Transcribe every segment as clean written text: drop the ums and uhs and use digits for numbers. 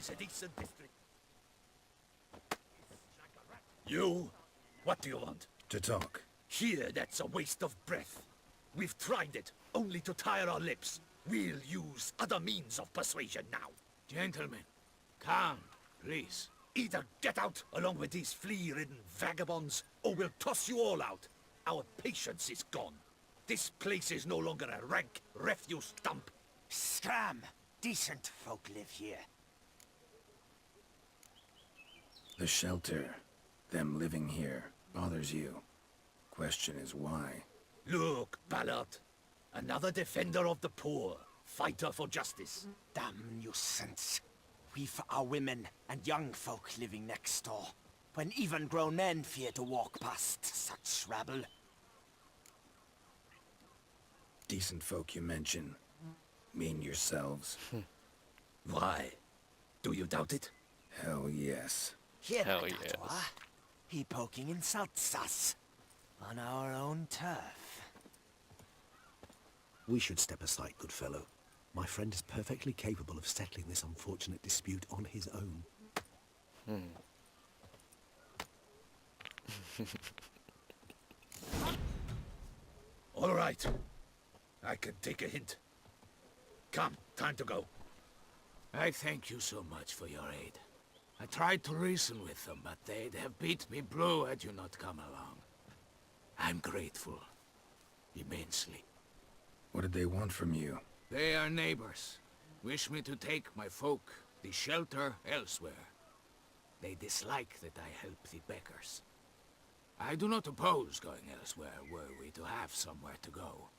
is a decent district. You? What do you want? To talk. Here, that's a waste of breath. We've tried it, only to tire our lips. We'll use other means of persuasion now. Gentlemen, calm, please. Either get out along with these flea-ridden vagabonds, or we'll toss you all out. Our patience is gone. This place is no longer a rank refuse dump. Scram! Decent folk live here. The shelter, them living here, bothers you. Question is why? Look, Ballard. Another defender of the poor. Fighter for justice. Damn nuisance. We've our women and young folk living next door, when even grown men fear to walk past such rabble. Decent folk you mention. Mean yourselves? Why? Do you doubt it? Hell yes. Here, Hell Gatwa. yes. He poking insults us. On our own turf. We should step aside, good fellow. My friend is perfectly capable of settling this unfortunate dispute on his own. All right. I can take a hint. Come, time to go. I thank you so much for your aid. I tried to reason with them, but they'd have beat me blue had you not come along. I'm grateful. Immensely. What did they want from you? They are neighbors. Wish me to take my folk, the shelter, elsewhere. They dislike that I help the beggars. I do not oppose going elsewhere, were we to have somewhere to go.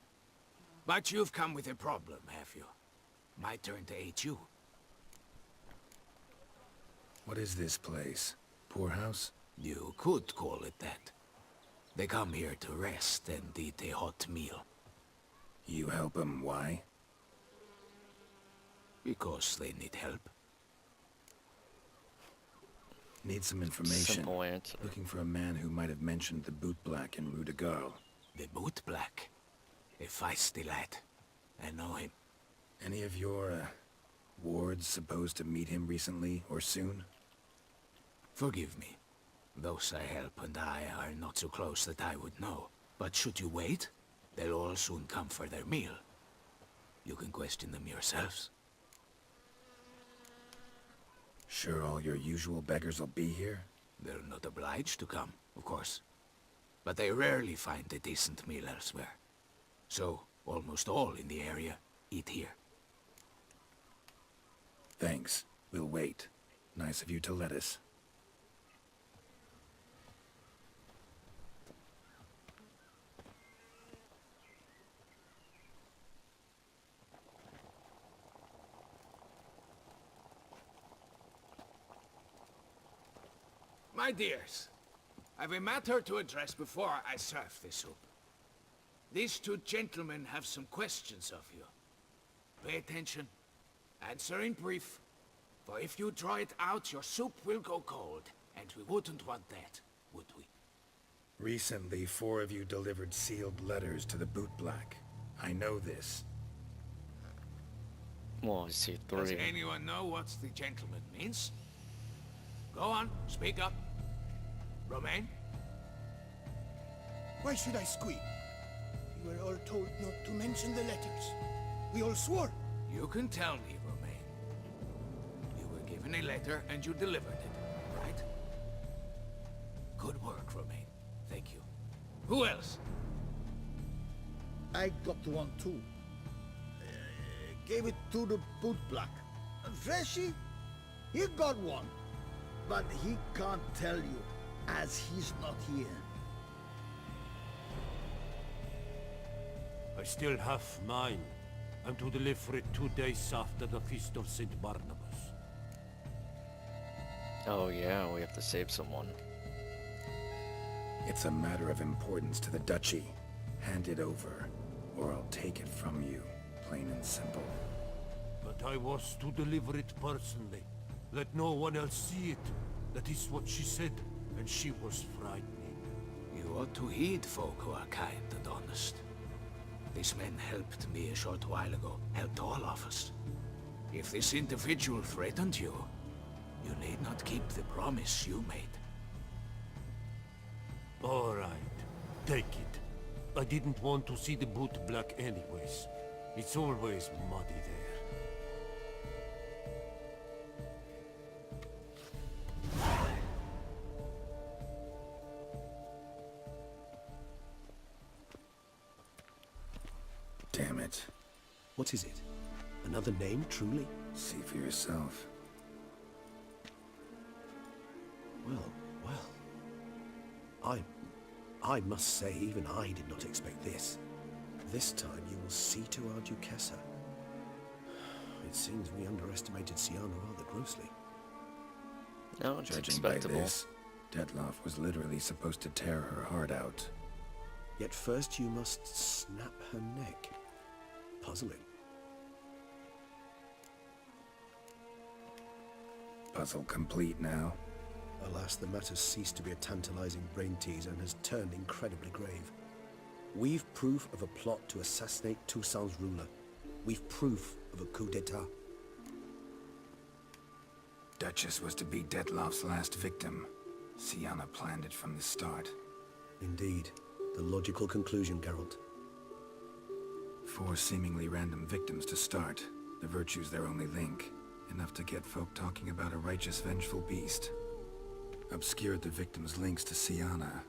But you've come with a problem, have you? My turn to aid you. What is this place? Poorhouse? You could call it that. They come here to rest and eat a hot meal. You help them, why? Because they need help. Need some information. Simple answer. Looking for a man who might have mentioned the boot black in Rue de Garl. The boot black. A feisty lad. I know him. Any of your, wards supposed to meet him recently or soon? Forgive me. Those I help and I are not so close that I would know. But should you wait, they'll all soon come for their meal. You can question them yourselves. Sure all your usual beggars will be here? They're not obliged to come, of course. But they rarely find a decent meal elsewhere. So, almost all in the area eat here. Thanks. We'll wait. Nice of you to let us. My dears, I've a matter to address before I serve the soup. These two gentlemen have some questions of you. Pay attention. Answer in brief. For if you draw it out, your soup will go cold. And we wouldn't want that, would we? Recently, 4 of you delivered sealed letters to the boot black. I know this. Well, I see Does 3. anyone know what the gentleman means? Go on, speak up. Romain? Why should I squeak? We were all told not to mention the letters. We all swore. You can tell me, Romain. You were given a letter and you delivered it, right? Good work, Romain. Thank you. Who else? I got one too. Gave it to the boot black. Freshy, he got one. But he can't tell you, as he's not here. I still have mine. I'm to deliver it 2 days after the Feast of St. Barnabas. Oh yeah, we have to save someone. It's a matter of importance to the Duchy. Hand it over, or I'll take it from you. Plain and simple. But I was to deliver it personally. Let no one else see it. That is what she said, and she was frightening. You ought to heed folk who are kind and honest. These men helped me a short while ago, helped all of us. If this individual threatened you, You need not keep the promise you made. All right, take it. I didn't want to see the boot black anyways. It's always muddy there. Damn it. What is it? Another name, truly? See for yourself. Well. I must say, even I did not expect this. This time you will see to our Duquesa. It seems we underestimated Siana rather grossly. No, it's Judging by expectable. this, Detloff was literally supposed to tear her heart out. Yet first you must snap her neck. Puzzling. Puzzle complete now. Alas, the matter ceased to be a tantalizing brain teaser and has turned incredibly grave. We've proof of a plot to assassinate Toussaint's ruler. We've proof of a coup d'etat. Duchess was to be Detloff's last victim. Siana planned it from the start. Indeed. The logical conclusion, Geralt. 4 seemingly random victims to start. The virtue's their only link. Enough to get folk talking about a righteous, vengeful beast. Obscured the victims' links to Siana,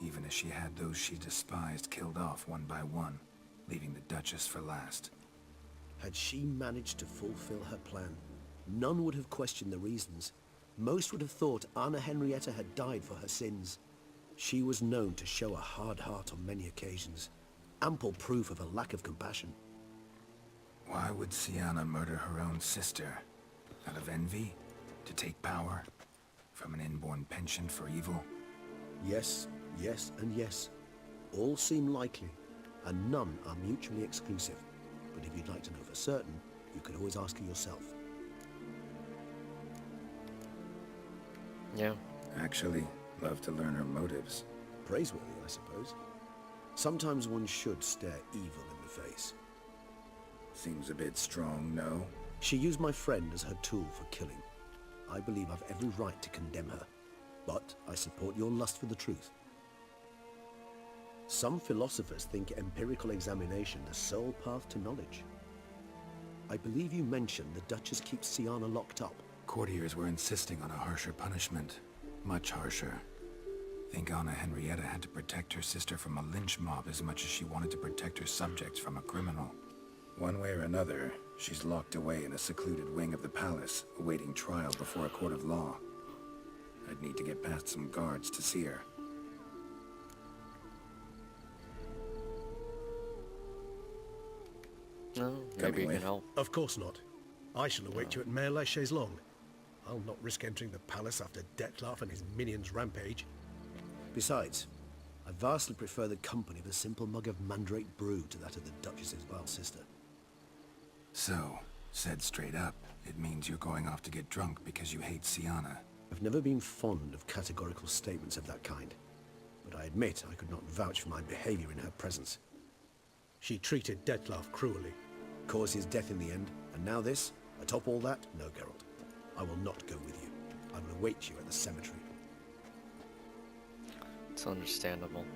even as she had those she despised killed off one by one, leaving the Duchess for last. Had she managed to fulfill her plan, none would have questioned the reasons. Most would have thought Anna Henrietta had died for her sins. She was known to show a hard heart on many occasions. Ample proof of a lack of compassion. Why would Siana murder her own sister? Out of envy? To take power? From an inborn penchant for evil? Yes, yes, and yes. All seem likely, and none are mutually exclusive. But if you'd like to know for certain, you can always ask her yourself. Yeah. Actually, love to learn her motives. Praiseworthy, I suppose. Sometimes one should stare evil in the face. Seems a bit strong, no? She used my friend as her tool for killing. I believe I've every right to condemn her, but I support your lust for the truth. Some philosophers think empirical examination the sole path to knowledge. I believe you mentioned the Duchess keeps Siana locked up. Courtiers were insisting on a harsher punishment. Much harsher. Think Anna Henrietta had to protect her sister from a lynch mob as much as she wanted to protect her subjects from a criminal. One way or another, she's locked away in a secluded wing of the palace, awaiting trial before a court of law. I'd need to get past some guards to see her. No, maybe you can help. Of course not. I shall await you at Mare la Chaise-Longue. I'll not risk entering the palace after Detloff and his minions rampage. Besides, I vastly prefer the company of a simple mug of mandrake brew to that of the Duchess's vile sister. So, said straight up, it means you're going off to get drunk because you hate Siana. I've never been fond of categorical statements of that kind, but I admit I could not vouch for my behavior in her presence. She treated Detloff cruelly, caused his death in the end, and now this? Atop all that? No, Geralt. I will not go with you. I will await you at the cemetery. It's understandable.